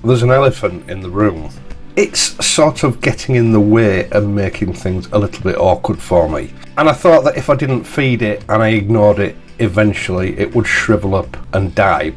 there's an elephant in the room. It's sort of getting in the way and making things a little bit awkward for me. And I thought that if I didn't feed it and I ignored it, eventually it would shrivel up and die.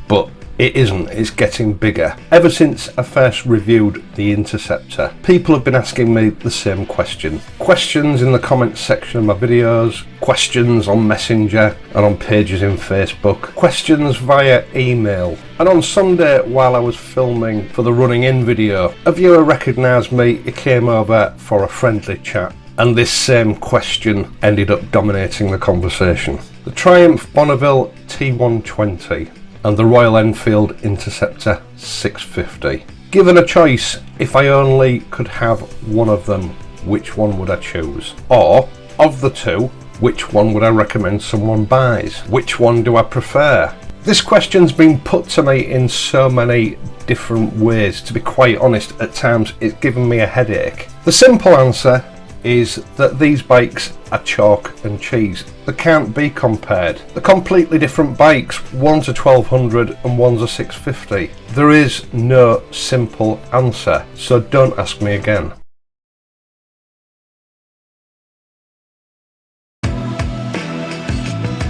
But it isn't, it's getting bigger. Ever since I first reviewed the Interceptor, people have been asking me the same question. Questions in the comments section of my videos, questions on Messenger and on pages in Facebook, questions via email. And on Sunday, while I was filming for the running in video, a viewer recognised me, he came over for a friendly chat, and this same question ended up dominating the conversation. The Triumph Bonneville T120 and the Royal Enfield Interceptor 650. Given a choice, if I only could have one of them, which one would I choose? Or, of the two, which one would I recommend someone buys? Which one do I prefer? This question's been put to me in so many different ways. To be quite honest, at times it's given me a headache. The simple answer is that these bikes are chalk and cheese. They can't be compared. They're completely different bikes. One's a 1200 and one's a 650. There is no simple answer, so don't ask me again.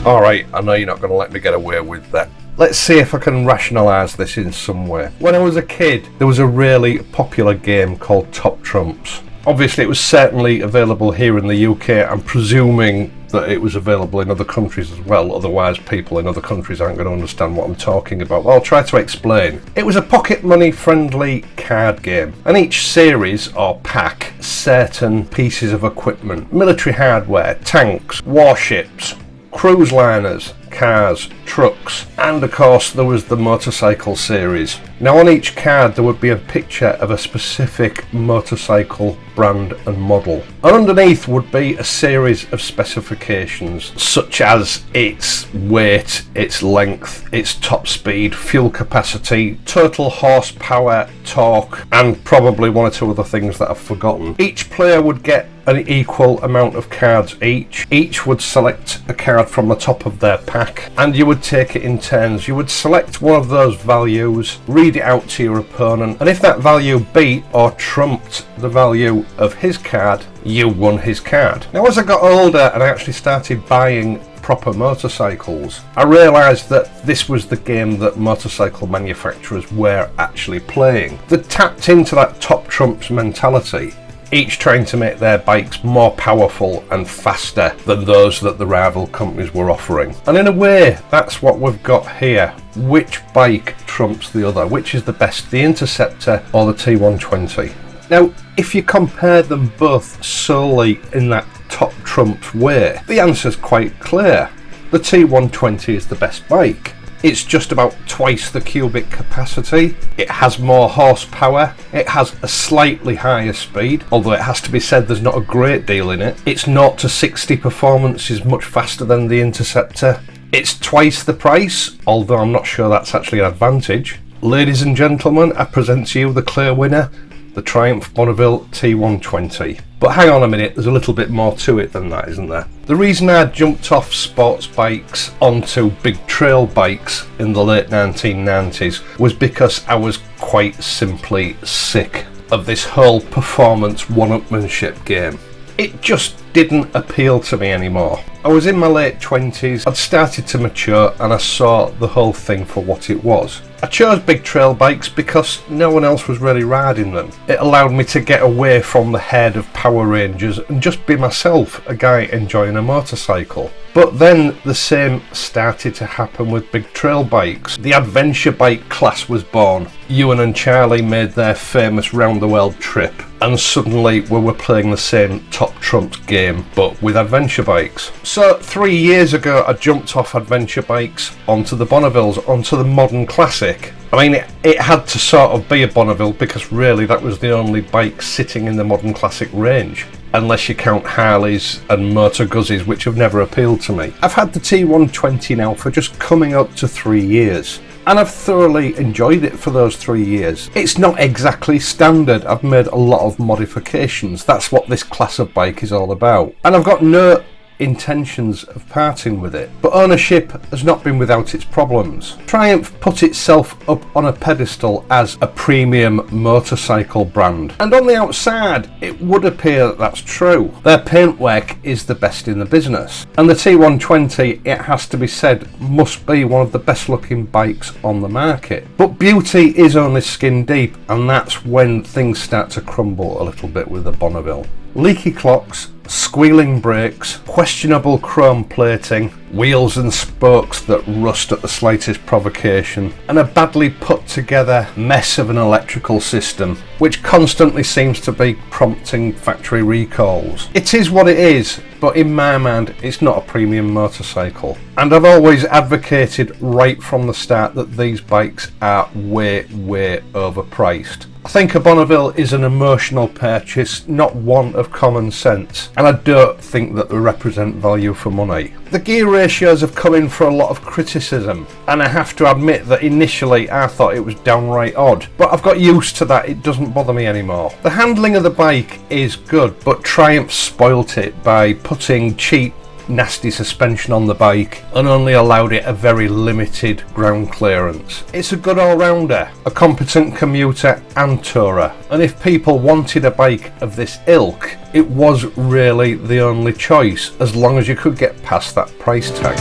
Alright, I know you're not going to let me get away with that. Let's see if I can rationalise this in some way. When I was a kid, there was a really popular game called Top Trumps. Obviously it was certainly available here in the UK. I'm presuming that it was available in other countries as well, otherwise people in other countries aren't going to understand what I'm talking about. Well, I'll try to explain. It was a pocket money friendly card game, and each series or pack certain pieces of equipment, military hardware, tanks, warships, cruise liners, cars, trucks, and of course there was the motorcycle series. Now on each card there would be a picture of a specific motorcycle brand and model, and underneath would be a series of specifications such as its weight, its length, its top speed, fuel capacity, total horsepower, torque, and probably one or two other things that I've forgotten. Each player would get an equal amount of cards each would select a card from the top of their pack, and you would take it in turns. You would select one of those values, read it out to your opponent, and if that value beat or trumped the value of his card, you won his card. Now as I got older and I actually started buying proper motorcycles, I realised that this was the game that motorcycle manufacturers were actually playing. They tapped into that top trumps mentality, each trying to make their bikes more powerful and faster than those that the rival companies were offering. And in a way, that's what we've got here. Which bike trumps the other? Which is the best, the Interceptor or the T120? Now, if you compare them both solely in that top trumps way, the answer's quite clear. The T120 is the best bike. It's just about twice the cubic capacity, it has more horsepower, it has a slightly higher speed, although it has to be said there's not a great deal in it. Its 0 to 60 performance is much faster than the Interceptor. It's twice the price, although I'm not sure that's actually an advantage. Ladies and gentlemen, I present to you the clear winner, the Triumph Bonneville T120. But hang on a minute, there's a little bit more to it than that, isn't there? The reason I jumped off sports bikes onto big trail bikes in the late 1990s was because I was quite simply sick of this whole performance one-upmanship game. It just didn't appeal to me anymore. I was in my late 20s, I'd started to mature, and I saw the whole thing for what it was. I chose big trail bikes because no one else was really riding them. It allowed me to get away from the herd of Power Rangers and just be myself, a guy enjoying a motorcycle. But then the same started to happen with big trail bikes. The adventure bike class was born. Ewan and Charlie made their famous round the world trip, and suddenly we were playing the same top trumps game but with adventure bikes. So 3 years ago I jumped off adventure bikes onto the Bonnevilles, onto the modern classic. I mean, it had to sort of be a Bonneville because really that was the only bike sitting in the modern classic range, unless you count Harleys and Motor Guzzes, which have never appealed to me. I've had the T120 now for just coming up to 3 years, and I've thoroughly enjoyed it for those 3 years. It's not exactly standard, I've made a lot of modifications. That's what this class of bike is all about. And I've got no intentions of parting with it, but ownership has not been without its problems. Triumph put itself up on a pedestal as a premium motorcycle brand, and on the outside it would appear that that's true. Their paintwork is the best in the business, and the T120, it has to be said, must be one of the best looking bikes on the market. But beauty is only skin deep, and that's when things start to crumble a little bit with the Bonneville. Leaky clocks, squealing brakes, questionable chrome plating, wheels and spokes that rust at the slightest provocation, and a badly put together mess of an electrical system which constantly seems to be prompting factory recalls. It is what it is, but in my mind it's not a premium motorcycle, and I've always advocated right from the start that these bikes are way overpriced. I think a Bonneville is an emotional purchase, not one of common sense, and I don't think that they represent value for money. The gear ratios have come in for a lot of criticism, and I have to admit that initially I thought it was downright odd, but I've got used to that. It doesn't bother me anymore. The handling of the bike is good, but Triumph spoilt it by putting cheap nasty suspension on the bike and only allowed it a very limited ground clearance. It's a good all-rounder, a competent commuter and tourer, and if people wanted a bike of this ilk, it was really the only choice, as long as you could get past that price tag.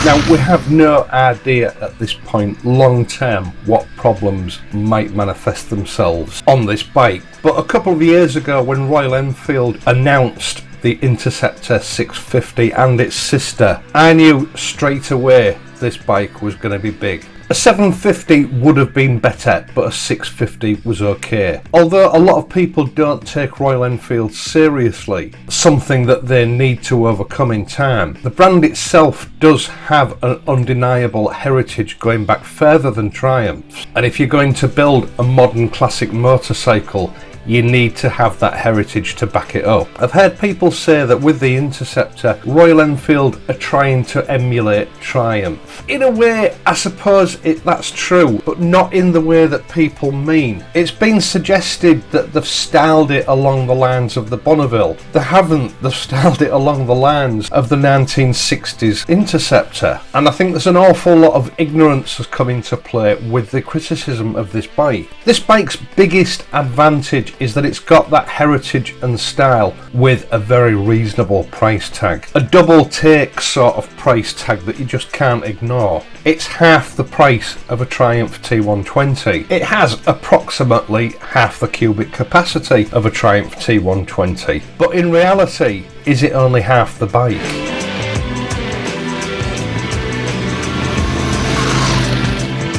Now, we have no idea at this point long term what problems might manifest themselves on this bike, but a couple of years ago when Royal Enfield announced the Interceptor 650 and its sister, I knew straight away this bike was going to be big. A 750 would have been better, but a 650 was okay. Although a lot of people don't take Royal Enfield seriously, something that they need to overcome in time, the brand itself does have an undeniable heritage going back further than Triumph's. And if you're going to build a modern classic motorcycle, you need to have that heritage to back it up. I've heard people say that with the Interceptor, Royal Enfield are trying to emulate Triumph. In a way, I suppose that's true, but not in the way that people mean. It's been suggested that they've styled it along the lines of the Bonneville. They haven't. They've styled it along the lines of the 1960s Interceptor. And I think there's an awful lot of ignorance has come into play with the criticism of this bike. This bike's biggest advantage is that it's got that heritage and style with a very reasonable price tag. A double take sort of price tag that you just can't ignore. It's half the price of a Triumph T120. It has approximately half the cubic capacity of a Triumph T120. But in reality, is it only half the bike?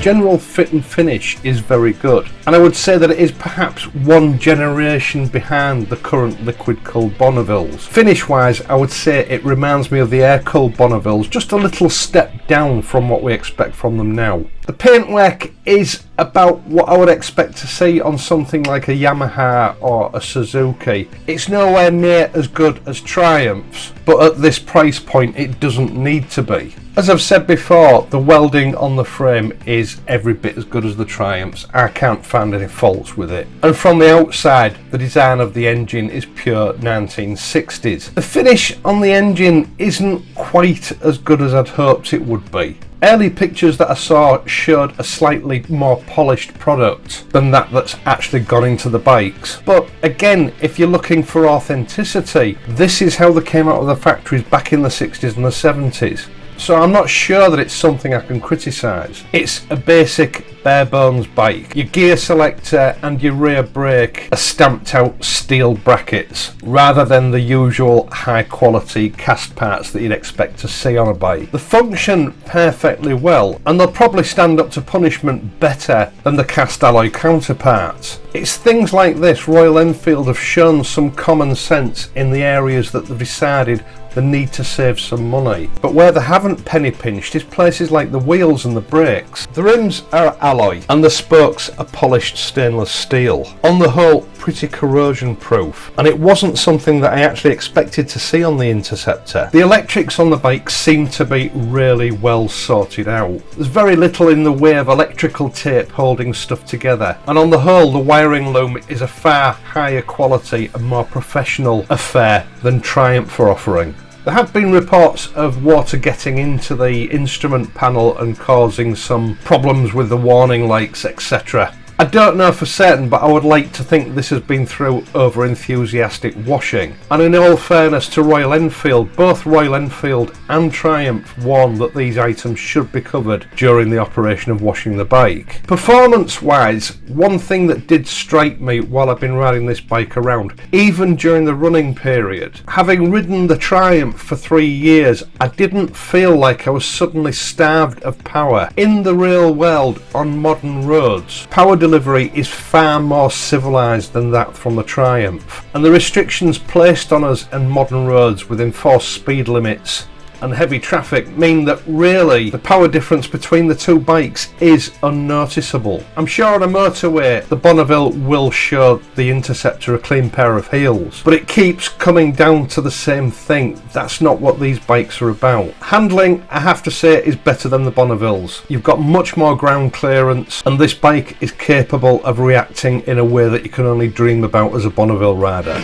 General fit and finish is very good, and I would say that it is perhaps one generation behind the current liquid cooled Bonnevilles. Finish wise, I would say it reminds me of the air cooled Bonnevilles, just a little step down from what we expect from them now. The paintwork is about what I would expect to see on something like a Yamaha or a Suzuki. It's nowhere near as good as Triumph's, but at this price point it doesn't need to be. As I've said before, the welding on the frame is every bit as good as the Triumph's. I can't find any faults with it. And from the outside, the design of the engine is pure 1960s. The finish on the engine isn't quite as good as I'd hoped it would be. Early pictures that I saw showed a slightly more polished product than that's actually gone into the bikes. But again, if you're looking for authenticity, this is how they came out of the factories back in the 60s and the 70s. So I'm not sure that it's something I can criticise. It's a basic bare bones bike. Your gear selector and your rear brake are stamped out steel brackets rather than the usual high quality cast parts that you'd expect to see on a bike. They function perfectly well, and they'll probably stand up to punishment better than the cast alloy counterparts. It's things like this Royal Enfield have shown some common sense in the areas that they've decided the need to save some money. But where they haven't penny pinched is places like the wheels and the brakes. The rims are alloy and the spokes are polished stainless steel. On the whole, pretty corrosion proof, and it wasn't something that I actually expected to see on the Interceptor. The electrics on the bike seem to be really well sorted out. There's very little in the way of electrical tape holding stuff together, and on the whole the wiring loom is a far higher quality and more professional affair than Triumph are offering. There have been reports of water getting into the instrument panel and causing some problems with the warning lights, etc. I don't know for certain, but I would like to think this has been through over enthusiastic washing. And in all fairness to Royal Enfield, both Royal Enfield and Triumph warned that these items should be covered during the operation of washing the bike. Performance wise, one thing that did strike me while I've been riding this bike around, even during the running period, having ridden the Triumph for 3 years, I didn't feel like I was suddenly starved of power. In the real world, on modern roads, power delivery is far more civilised than that from the Triumph, and the restrictions placed on us on modern roads with enforced speed limits and heavy traffic mean that really the power difference between the two bikes is unnoticeable. I'm sure on a motorway the Bonneville will show the Interceptor a clean pair of heels, but it keeps coming down to the same thing. That's not what these bikes are about. Handling, I have to say, is better than the Bonnevilles. You've got much more ground clearance, and this bike is capable of reacting in a way that you can only dream about as a Bonneville rider.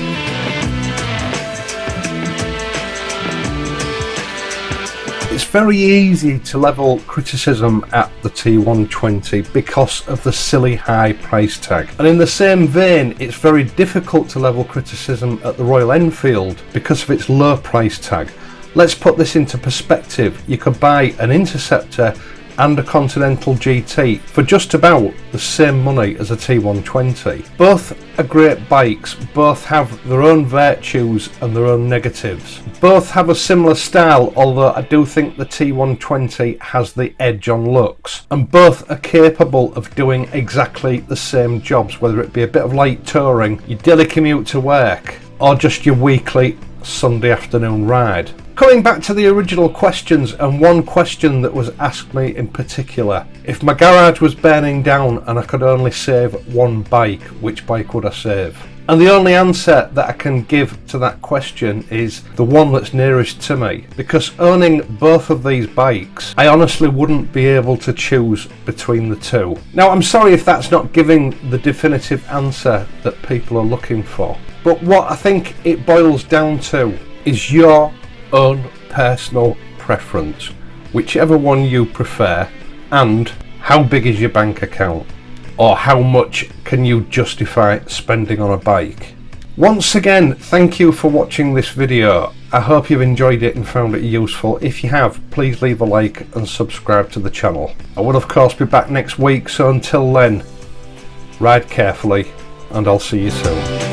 It's very easy to level criticism at the T120 because of the silly high price tag. And in the same vein, it's very difficult to level criticism at the Royal Enfield because of its low price tag. Let's put this into perspective. You could buy an Interceptor and a Continental GT for just about the same money as a T120. Both are great bikes, both have their own virtues and their own negatives. Both have a similar style, although I do think the T120 has the edge on looks. And both are capable of doing exactly the same jobs, whether it be a bit of light touring, your daily commute to work, or just your weekly Sunday afternoon ride. Coming back to the original questions, and one question that was asked me in particular: if my garage was burning down and I could only save one bike, which bike would I save? And the only answer that I can give to that question is the one that's nearest to me, because owning both of these bikes, I honestly wouldn't be able to choose between the two. Now, I'm sorry if that's not giving the definitive answer that people are looking for, but what I think it boils down to is your own personal preference, whichever one you prefer, and how big is your bank account, or how much can you justify spending on a bike. Once again, thank you for watching this video. I hope you've enjoyed it and found it useful. If you have, please leave a like and subscribe to the channel. I will of course be back next week, so until then, ride carefully and I'll see you soon.